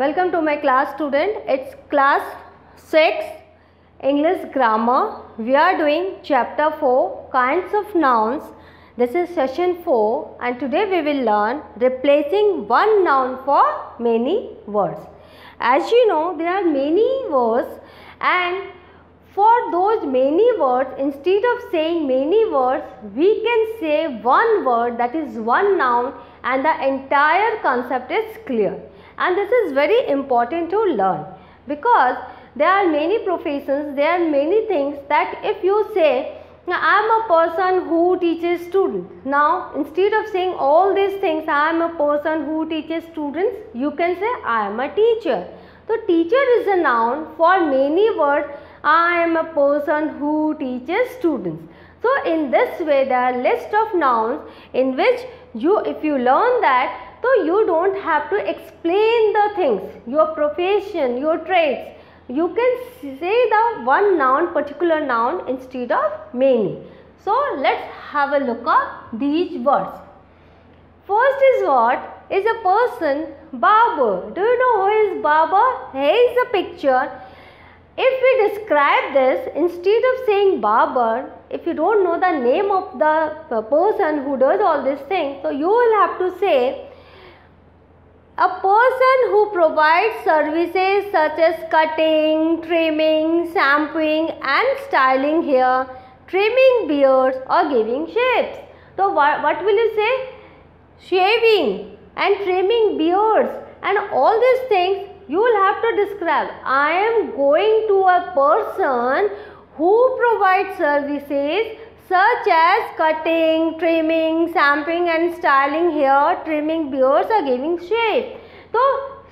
Welcome to my class, student. It's class 6 English grammar. We are doing chapter 4 kinds of nouns. This is session 4 and today we will learn replacing one noun for many words. As you know, there are many words, and for those many words, instead of saying many words, we can say one word, that is one noun, and the entire concept is clear. And this is very important to learn, because there are many professions, there are many things that if you say, I am a person who teaches students. Now, instead of saying all these things, I am a person who teaches students, you can say I am a teacher. So, teacher is a noun. For many words, I am a person who teaches students. So, in this way, there are list of nouns in which if you learn that, so you don't have to explain the things, your profession, your traits. You can say the one noun, particular noun instead of many. So, let's have a look at these words. First is what? Is a person, barber. Do you know who is barber? Here is a picture. If we describe this, instead of saying barber, if you don't know the name of the person who does all these things, so you will have to say a person who provides services such as cutting, trimming, shampooing and styling hair, trimming beards or giving shapes. So what will you say? Shaving and trimming beards and all these things you will have to describe. I am going to a person who provides services such as cutting, trimming, shampooing and styling hair, trimming beards or giving shape. So,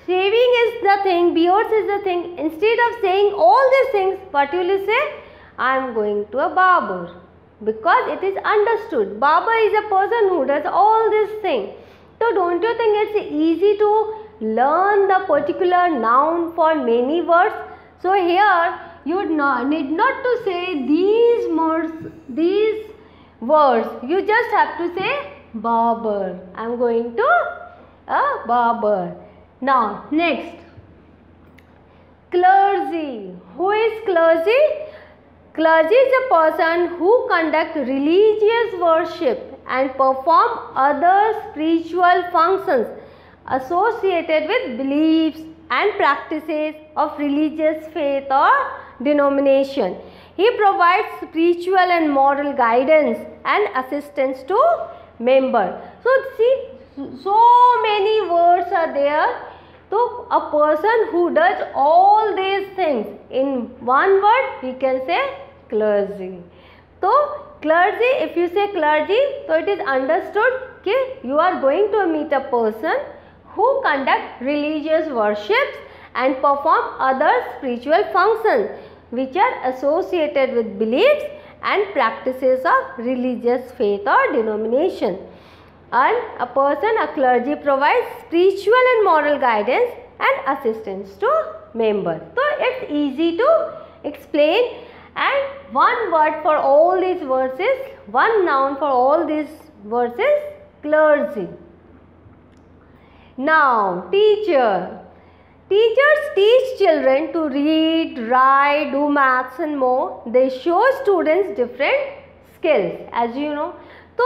shaving is the thing, beards is the thing. Instead of saying all these things, what will you say? I am going to a barber, because it is understood. Barber is a person who does all these things. So, don't you think it's easy to learn the particular noun for many words? So, here you need not to say these words. You just have to say barber. I am going to a barber. Now, next, clergy. Who is clergy? Clergy is a person who conducts religious worship and perform other spiritual functions associated with beliefs and practices of religious faith or denomination. He provides spiritual and moral guidance and assistance to members. So, see, so many words are there. So, a person who does all these things in one word, we can say clergy. So, clergy, if you say clergy, so it is understood that you are going to meet a person who conduct religious worships and perform other spiritual functions which are associated with beliefs and practices of religious faith or denomination. And a person, a clergy, provides spiritual and moral guidance and assistance to members. So, it's easy to explain, and one word for all these words is, one noun for all these words is clergy. Now, teacher. Teachers teach children to read, write, do maths and more. They show students different skills, as you know. So,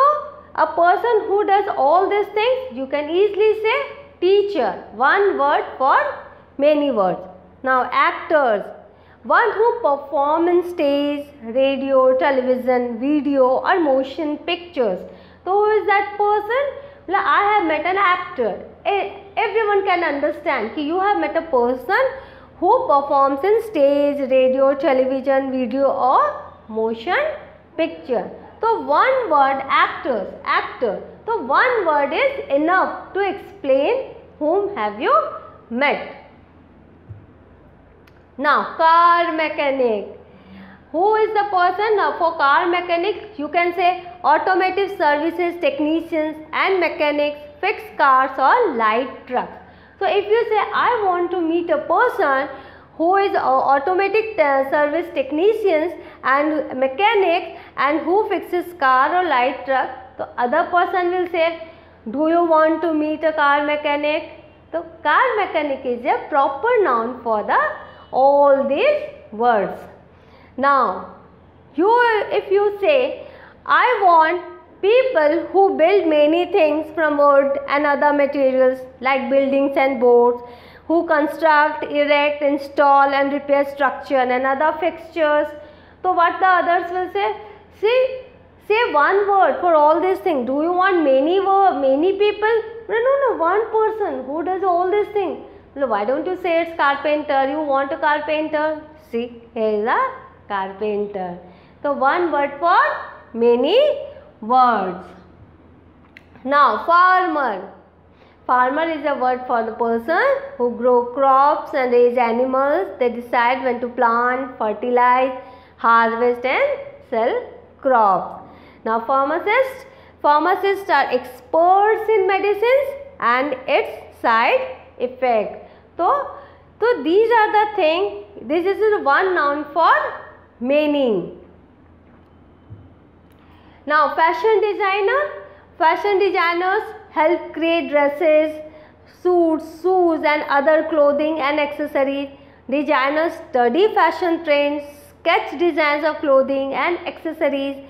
a person who does all these things, you can easily say teacher. One word for many words. Now, actors. One who perform in stage, radio, television, video or motion pictures. So, who is that person? I have met an actor. Everyone can understand that you have met a person who performs in stage, radio, television, video or motion picture. So, one word, actors, actor. So, one word is enough to explain whom have you met. Now, car mechanic. Who is the person? For car mechanic, you can say automotive services technicians and mechanics fix cars or light trucks. So, if you say I want to meet a person who is automatic service technicians and mechanics and who fixes car or light truck, the other person will say, do you want to meet a car mechanic? So car mechanic is a proper noun for all these words. Now, if you say, I want people who build many things from wood and other materials like buildings and boats, who construct, erect, install and repair structure and other fixtures. So what the others will say? See, say one word for all these things. Do you want many people? No, one person who does all these things. No, why don't you say it's carpenter? You want a carpenter? See, here is a carpenter. So one word for many words. Now farmer. Farmer is a word for the person who grow crops and raise animals. They decide when to plant, fertilize, harvest and sell crops. Now pharmacists. Pharmacists are experts in medicines and its side effect. So these are the things. This is one noun for many. Now fashion designer. Fashion designers help create dresses, suits, shoes and other clothing and accessories. Designers study fashion trends, sketch designs of clothing and accessories,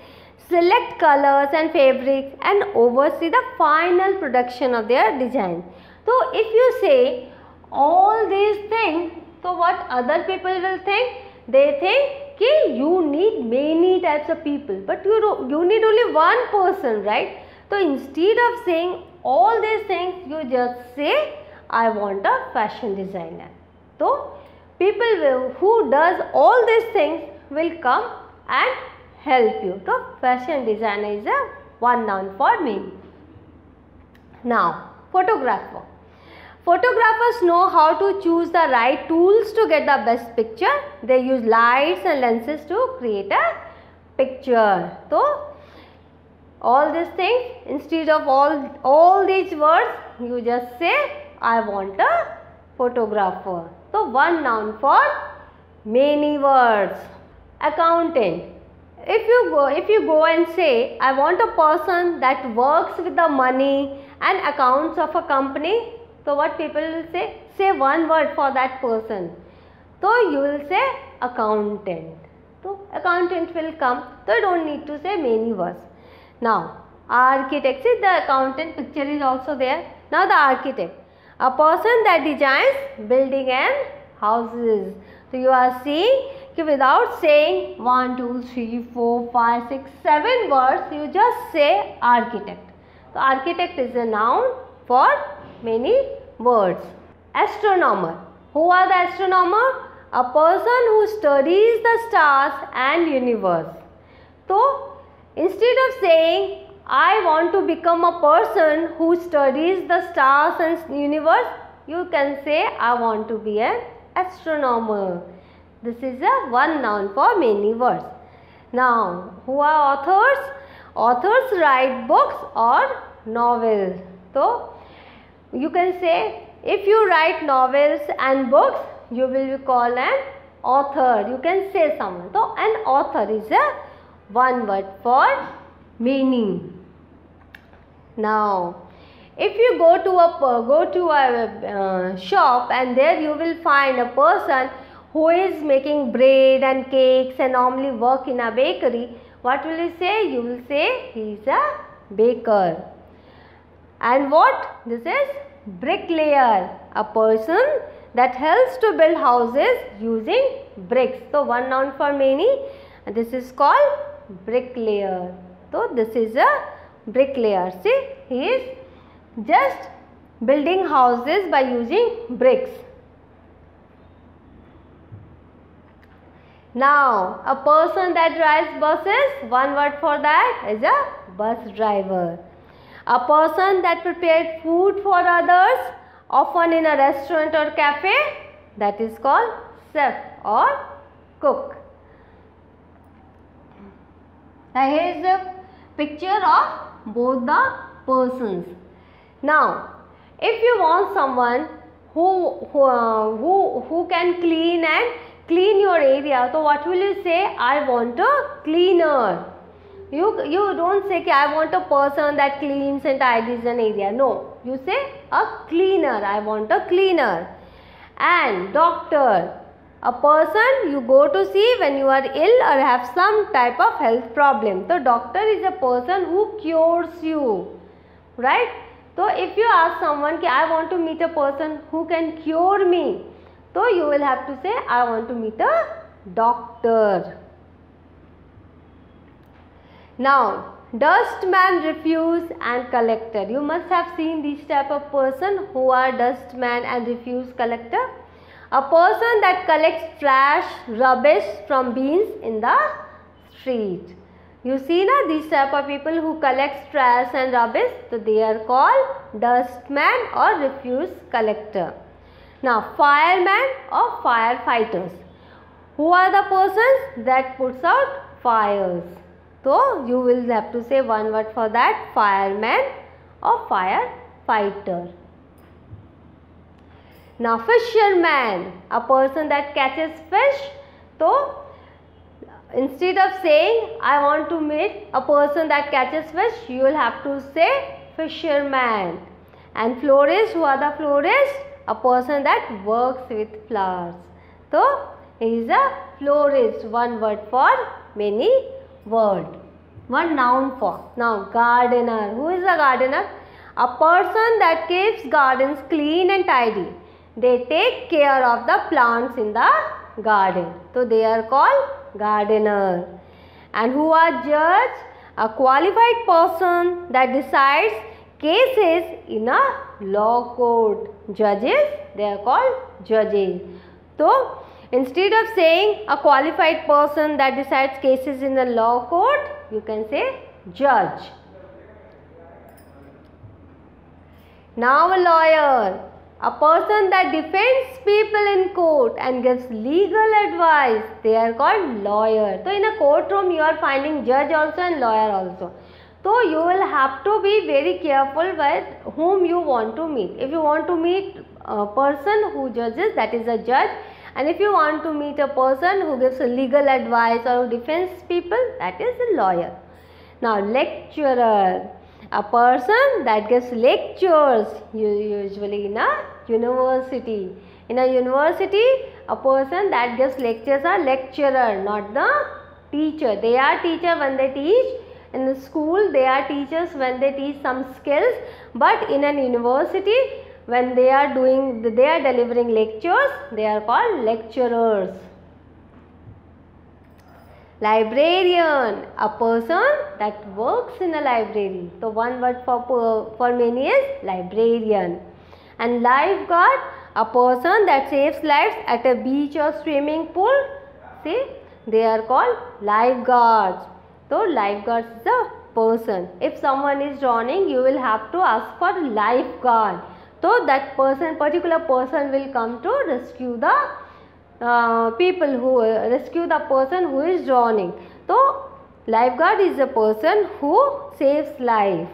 select colors and fabrics and oversee the final production of their design. So if you say all these things, so what other people will think? They think कि you need many types of people, but you need only one person, right? So instead of saying all these things, you just say, I want a fashion designer. So people who does all these things will come and help you. So fashion designer is a one noun for me. Now photographer. Photographers know how to choose the right tools to get the best picture. They use lights and lenses to create a picture. So all these things, instead of all these words, you just say, I want a photographer. So one noun for many words. Accountant. If you go and say, I want a person that works with the money and accounts of a company, so what people will say? Say one word for that person. So you will say accountant. So accountant will come. So you don't need to say many words. Now architect. See, the accountant picture is also there. Now the architect. A person that designs building and houses. So you are seeing without saying 1, 2, 3, 4, 5, 6, 7 words, you just say architect. So architect is a noun for many words. Astronomer. Who are the astronomer? A person who studies the stars and universe. So instead of saying I want to become a person who studies the stars and universe, you can say I want to be an astronomer. This is a one noun for many words. Now, who are authors? Authors write books or novels. So, you can say if you write novels and books, you will be called an author. You can say someone. So, an author is a one word for many. Now, if you go to a shop and there you will find a person who is making bread and cakes and normally work in a bakery, what will you say? You will say he is a baker. And what? This is bricklayer, a person that helps to build houses using bricks. So one noun for many, and this is called bricklayer. So this is a bricklayer. See, he is just building houses by using bricks. Now, a person that drives buses, one word for that is a bus driver. A person that prepared food for others, often in a restaurant or cafe, that is called chef or cook. Now, here is a picture of both the persons. Now, if you want someone who can clean your area, so what will you say? I want a cleaner. You don't say I want a person that cleans and tidies an area. No, You say a cleaner. I want a cleaner. And doctor, a person you go to see when you are ill or have some type of health problem. So doctor is a person who cures you, right? So if you ask someone कि I want to meet a person who can cure me, so you will have to say I want to meet a doctor. Now, dustman, refuse and collector. You must have seen these type of person who are dustman and refuse collector. A person that collects trash, rubbish from bins in the street. You see na, these type of people who collect trash and rubbish, so they are called dustman or refuse collector. Now, fireman or firefighters. Who are the persons that puts out fires? So, you will have to say one word for that, fireman or firefighter. Now, fisherman, a person that catches fish. So, instead of saying I want to meet a person that catches fish, you will have to say fisherman. And florist, who are the florists? A person that works with flowers. So, he is a florist, one word for many word. One noun for. Now, gardener. Who is a gardener? A person that keeps gardens clean and tidy. They take care of the plants in the garden. So, they are called gardener. And who are judge? A qualified person that decides cases in a law court. Judges, they are called judges. So, instead of saying a qualified person that decides cases in the law court, you can say judge. Now a lawyer, a person that defends people in court and gives legal advice, they are called lawyer. So, in a courtroom you are finding judge also and lawyer also. So, you will have to be very careful with whom you want to meet. If you want to meet a person who judges, that is a judge. And if you want to meet a person who gives a legal advice or who defends people, that is a lawyer. Now, lecturer, a person that gives lectures, usually in a university. In a university, a person that gives lectures are lecturer, not the teacher. They are teacher when they teach. In the school, they are teachers when they teach some skills. But in an university, when they are delivering lectures, they are called lecturers. Librarian, a person that works in a library. So, one word for many is librarian. And lifeguard, a person that saves lives at a beach or swimming pool. See, they are called lifeguards. So, lifeguard is a person. If someone is drowning, you will have to ask for lifeguard. So, that particular person will come to rescue the rescue the person who is drowning. So, lifeguard is a person who saves life.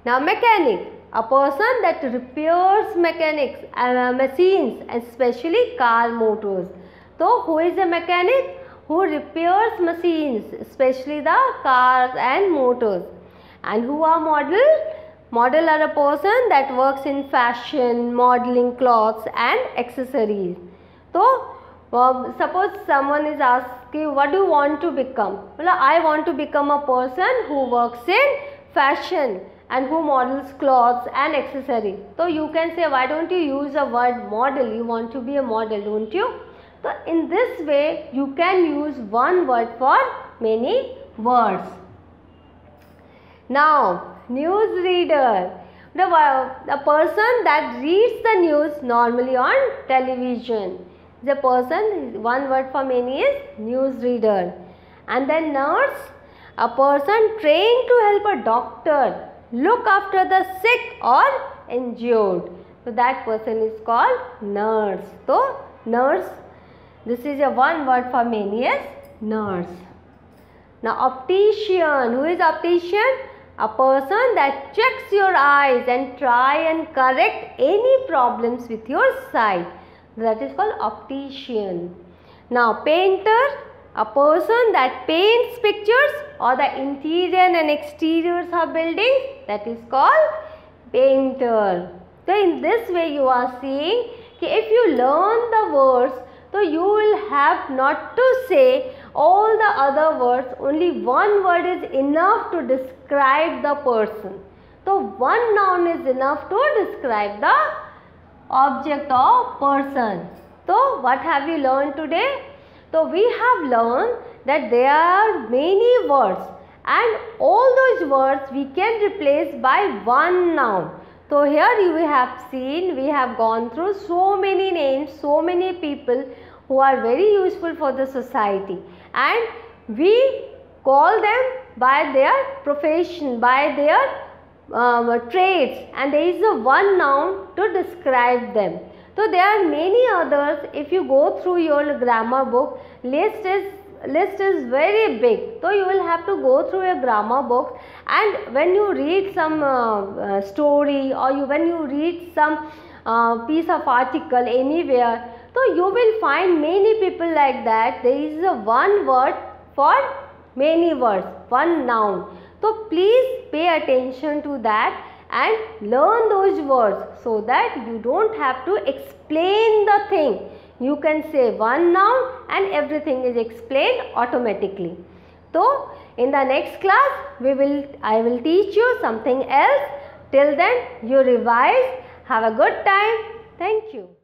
Now, mechanic, a person that repairs machines, especially car motors. So, who is a mechanic? Who repairs machines, especially the cars and motors. And who are model? Model are a person that works in fashion, modeling clothes and accessories. So, suppose someone is asking, what do you want to become? Well, I want to become a person who works in fashion and who models clothes and accessories. So, you can say, why don't you use a word model? You want to be a model, don't you? So, in this way, you can use one word for many words. Now, newsreader, the person that reads the news normally on television. The person, one word for many is newsreader. And then nurse, a person trained to help a doctor look after the sick or injured. So, that person is called nurse. So, nurse, this is a one word for many is nurse. Now, optician, who is optician? A person that checks your eyes and try and correct any problems with your sight. That is called optician. Now, painter, a person that paints pictures or the interior and exteriors of buildings, that is called painter. So in this way you are seeing that if you learn the words, so you will have not to say all the other words, only one word is enough to describe the person. So one noun is enough to describe the object or person. So what have you learned today? So we have learned that there are many words and all those words we can replace by one noun. So here you have seen, we have gone through so many names, so many people who are very useful for the society, and we call them by their profession, by their traits, and there is a one noun to describe them. So there are many others. If you go through your grammar book, list is very big. So you will have to go through your grammar book, and when you read some story, or when you read some piece of article anywhere, so you will find many people like that. There is a one word for many words, one noun. So please pay attention to that and learn those words so that you don't have to explain the thing. You can say one noun and everything is explained automatically. So in the next class I will teach you something else. Till then you revise. Have a good time. Thank you.